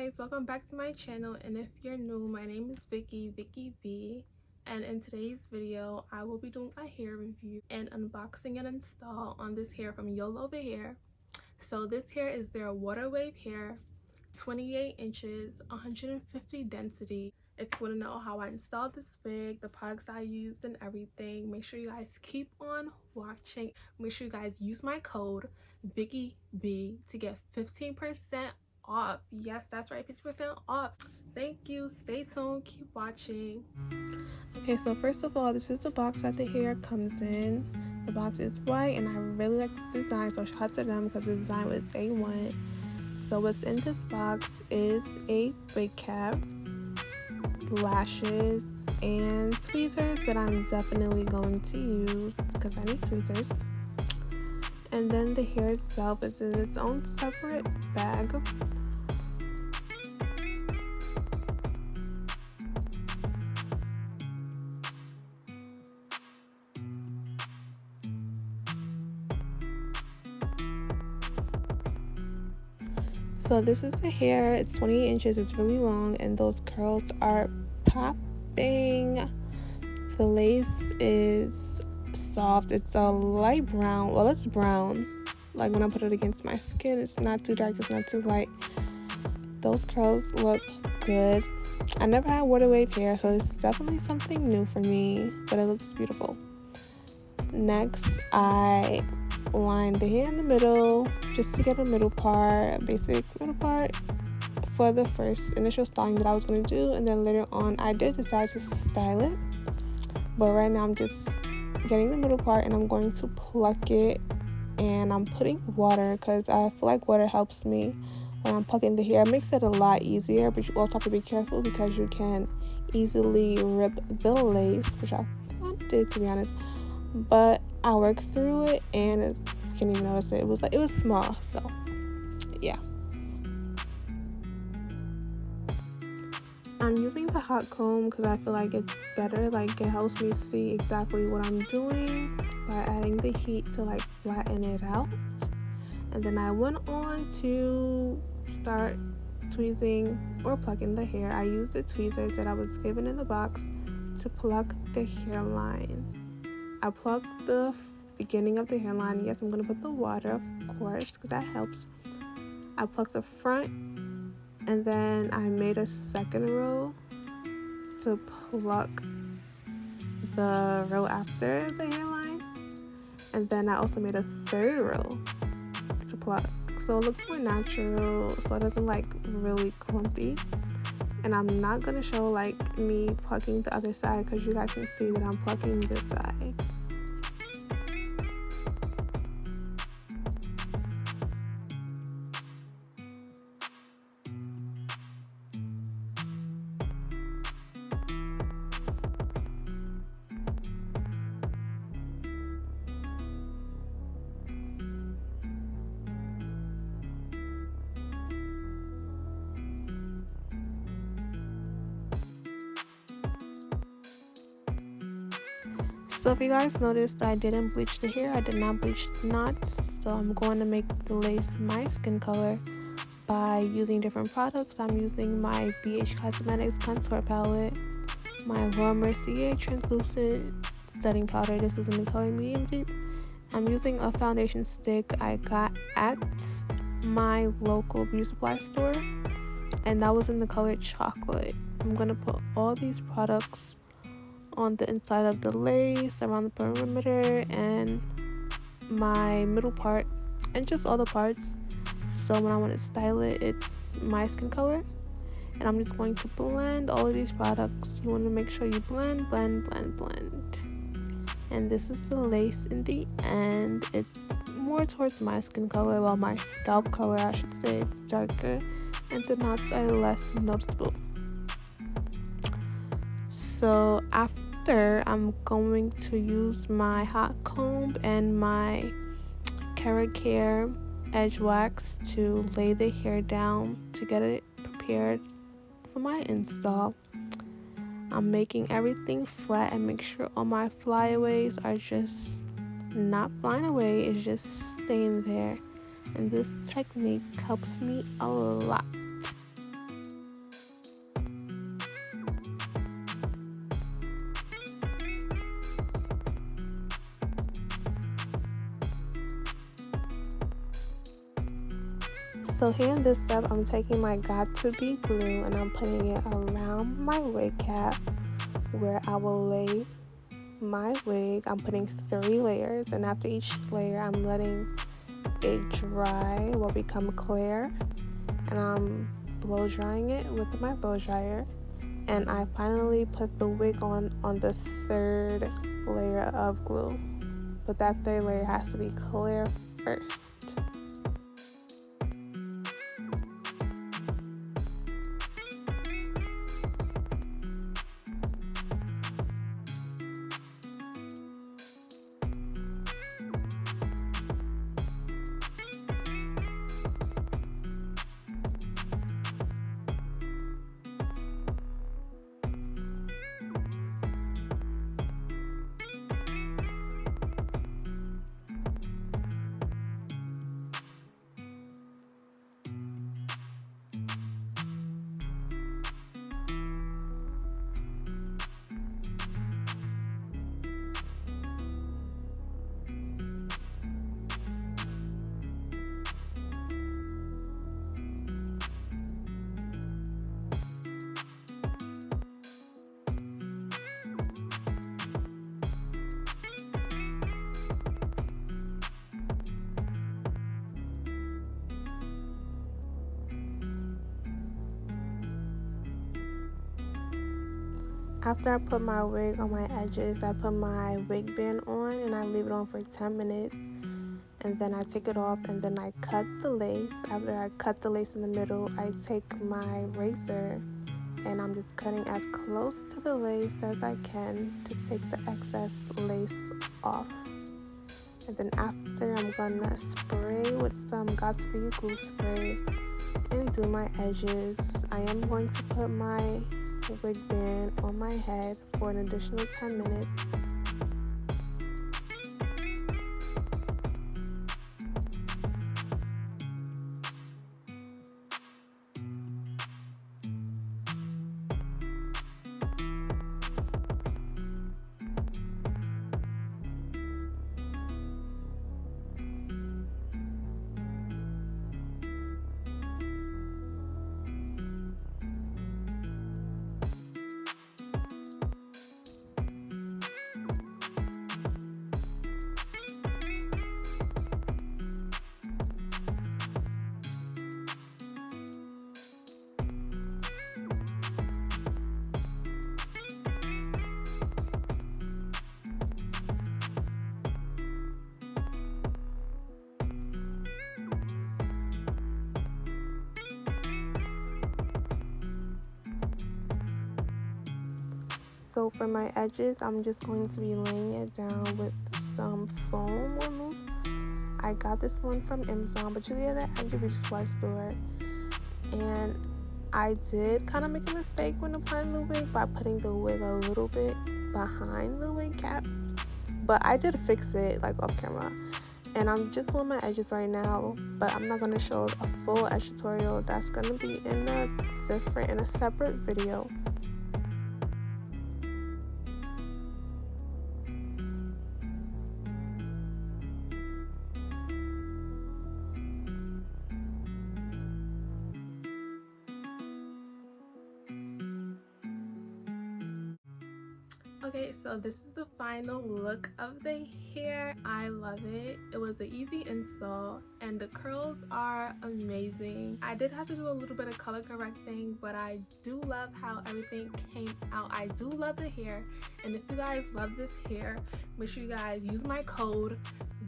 guys, welcome back to my channel, and if you're new, my name is VICKYB, and in today's video I will be doing a hair review and unboxing and install on this hair from Yolova hair. So this hair is their water wave hair, 28 inches, 150 density. If you want to know how I installed this wig, the products I used and everything, make sure you guys keep on watching. Make sure you guys use my code VICKYB to get 15% off. Yes, that's right, 50% off. Thank you. Stay tuned. Keep watching. Okay, so first of all, this is the box that the hair comes in. The box is white and I really like the design, so shout out to them because the design was A1. So what's in this box is a wig cap, lashes, and tweezers that I'm definitely going to use because I need tweezers. And then the hair itself is in its own separate bag. So this is the hair. It's 28 inches. It's really long and those curls are popping. The lace is soft. It's a light brown. Well, it's brown. Like when I put it against my skin, it's not too dark, it's not too light. Those curls look good. I never had water wave hair, so this is definitely something new for me, but it looks beautiful. Next, I line the hair in the middle just to get a middle part, basic middle part for the first initial styling that I was going to do, and then later on I did decide to style it, but right now I'm just getting the middle part and I'm going to pluck it, and I'm putting water because I feel like water helps me when I'm plucking the hair. It makes it a lot easier, but you also have to be careful because you can easily rip the lace, which I did, to be honest, but I worked through it and you can't even notice it. It was small, so yeah. I'm using the hot comb because I feel like it's better. Like, it helps me see exactly what I'm doing by adding the heat to like flatten it out. And then I went on to start tweezing or plucking the hair. I used the tweezers that I was given in the box to pluck the hairline. I plucked the beginning of the hairline. Yes, I'm going to put the water, of course, because that helps. I plucked the front, and then I made a second row to pluck the row after the hairline. And then I also made a third row to pluck. So it looks more natural, so it doesn't like really clumpy. And I'm not going to show like me plucking the other side because you guys can see that I'm plucking this side. So if you guys noticed, I didn't bleach the hair. I did not bleach the knots. So I'm going to make the lace my skin color by using different products. I'm using my BH Cosmetics contour palette, my Laura Mercier translucent setting powder. This is in the color medium deep. I'm using a foundation stick I got at my local beauty supply store, and that was in the color chocolate. I'm going to put all these products on the inside of the lace, around the perimeter, and my middle part, and just all the parts. So when I want to style it, it's my skin color, and I'm just going to blend all of these products. You want to make sure you blend. And this is the lace in the end. It's more towards my skin color, well, my scalp color I should say. It's darker and the knots are less noticeable. So after, I'm going to use my hot comb and my carrot care edge wax to lay the hair down to get it prepared for my install. I'm making everything flat and make sure all my flyaways are just not flying away, it's just staying there. And this technique helps me a lot. So here in this step, I'm taking my got2b glue and I'm putting it around my wig cap where I will lay my wig. I'm putting 3 layers, and after each layer I'm letting it dry, will become clear, and I'm blow drying it with my blow dryer. And I finally put the wig on the 3rd layer of glue, but that 3rd layer has to be clear first. After I put my wig on my edges, I put my wig band on and I leave it on for 10 minutes. And then I take it off and then I cut the lace. After I cut the lace in the middle, I take my razor and I'm just cutting as close to the lace as I can to take the excess lace off. And then after, I'm gonna spray with some got2b glue spray and do my edges. I am going to put my wig band on my head for an additional 10 minutes. So for my edges, I'm just going to be laying it down with some foam or mousse. I got this one from Amazon, but you get it at your beauty supply store. And I did kind of make a mistake when applying the wig by putting the wig a little bit behind the wig cap. But I did fix it like off camera. And I'm just on my edges right now, but I'm not going to show a full edge tutorial. That's going to be in a separate video. Okay, so this is the final look of the hair. I love it. It was an easy install and the curls are amazing. I did have to do a little bit of color correcting, but I do love how everything came out. I do love the hair, and if you guys love this hair, make sure you guys use my code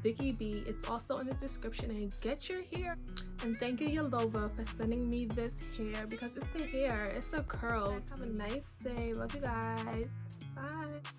VICKYB. It's also in the description, and get your hair. And thank you, Yolova, for sending me this hair, because it's the hair, it's the curls. Have a nice day. Love you guys. Bye.